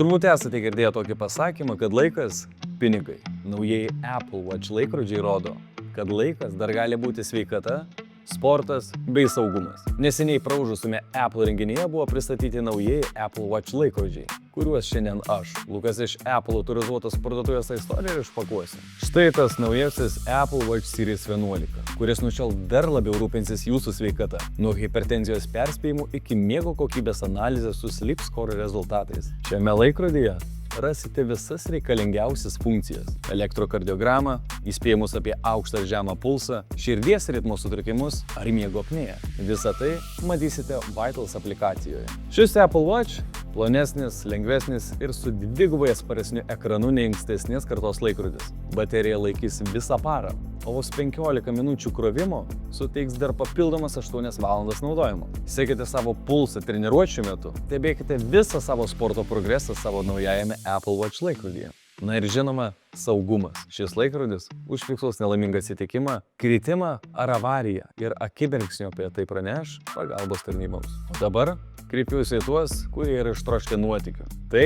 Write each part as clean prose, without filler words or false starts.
Turbūt esate girdėję tokį pasakymą, kad laikas – pinigai. Naujieji Apple Watch laikrodžiai rodo, kad laikas dar gali būti sveikata, sportas bei saugumas. Neseniai praūžusiame Apple renginyje buvo pristatyti naujieji Apple Watch laikrodžiai, kuriuos šiandien aš, Lukas iš Apple autorizuotos parduotuvės istoriją išpakuosiu. Štai tas naujasis Apple Watch Series 11, kuris nuo šiol dar labiau rūpinsis jūsų sveikata. Nuo hipertenzijos perspėjimų iki miego kokybės analizės su Sleep Score rezultatais. Šiame laikrodyje rasite visas reikalingiausias funkcijas – elektrokardiogramą, įspėjimus apie aukštą ir žemą pulsą, širdies ritmo sutrikimus ar miego apnėją. Visą tai matysite Vitals aplikacijoje. Šis Apple Watch plonesnis, lengvesnis ir su dvigubai atsparesniu ekranu nei ankstesnės kartos laikrodis. Baterija laikys visą parą, o vos 15 minučių krovimo suteiks dar papildomas 8 valandas naudojimo. Sekite savo pulsą treniruočių metu, stebėkite visą savo sporto progresą savo naujajame Apple Watch laikrodyje. Na ir žinoma, saugumas. Šis laikrodis užfiksuos nelaimingą atsitikimą, kritimą ar avariją ir akimirksniu apie tai praneš pagalbos tarnyboms. O dabar kreipiuosi į tuos, kurie yra ištroškę nuotykių. Tai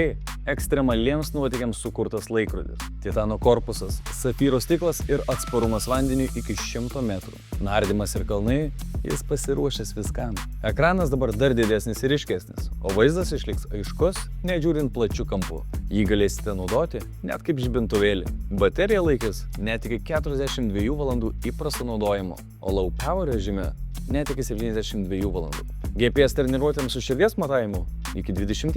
ekstremaliems nuotykiams sukurtas laikrodis. Titano korpusas, safyro stiklas ir atsparumas vandeniui iki 100 metrų. Nardymas ir kalnai, jis pasiruošęs viskam. Ekranas dabar dar didesnis ir ryškesnis, o vaizdas išliks aiškus, nežiūrint plačių kampų. Jį galėsite naudoti net kaip žibintuvėlį. Baterija laikys net iki 42 valandų įprasto naudojimo, o low power režime net iki 72 valandų. GPS treniruotėms su širdies matavimu iki 20.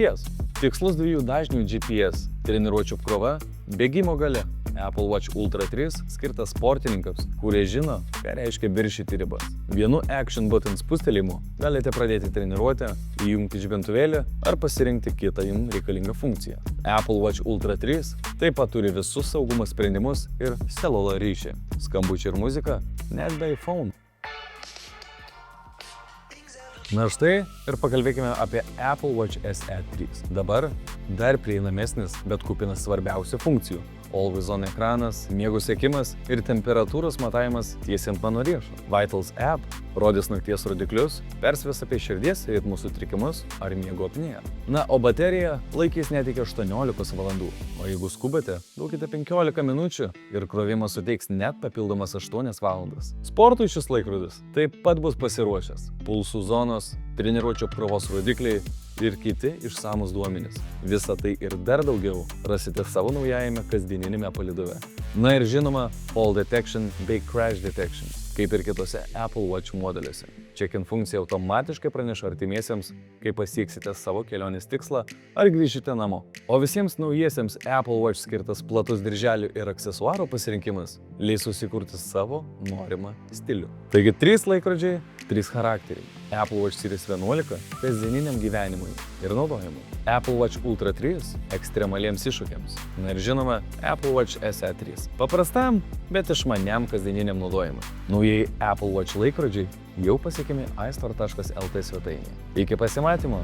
Tikslus 2 dažnių GPS treniruočių apkrova, bėgimo gale. Apple Watch Ultra 3 skirtas sportininkams, kurie žino, ką reiškia viršyti ribas. Vienu Action Button spustelėjimu galite pradėti treniruotę, įjungti žibintuvėlį ar pasirinkti kitą jums reikalingą funkciją. Apple Watch Ultra 3 taip pat turi visus saugumo sprendimus ir cellular ryšį, skambučiai ir muzika, net be iPhone. Na štai ir pakalbėkime apie Apple Watch SE 3. Dabar dar prieinamesnis, bet kupinas svarbiausių funkcijų. Always on ekranas, miego sekimas ir temperatūros matavimas tiesiai ant mano riešo. Vitals app rodys nakties rodiklius, persves apie širdies ritmų sutrikimus ar miego apnėją. Na, o baterija laikys net iki 18 valandų. O jeigu skubate, duokite 15 minučių ir krovimas suteiks net papildomas 8 valandas. Sportui šis laikrodis taip pat bus pasiruošęs. Pulsų zonos, treniruočio apkrovos rodikliai ir kiti išsamus duomenys. Visą tai ir dar daugiau rasite savo naujajame kasdieninėme palyduve. Na ir žinoma, Fall Detection bei Crash Detection, kaip ir kitose Apple Watch modeliuose. Check-in funkcija automatiškai praneša artimiesiems, kai pasieksite savo kelionės tikslą ar grįžite namo. O visiems naujiesiems Apple Watch skirtas platus dirželių ir aksesuarų pasirinkimas leis susikurti savo norimą stilių. Taigi 3 laikrodžiai, 3 charakteriai. Apple Watch Series 11 kasdieniniam gyvenimui ir naudojimui. Apple Watch Ultra 3 ekstremaliems iššūkiams. Na ir žinoma, Apple Watch SE 3 paprastam, bet išmaniam kasdieniniam naudojimui. Naujieji Apple Watch laikrodžiai jau pasiekimi iStore.lt svetainėje. Iki pasimatymo!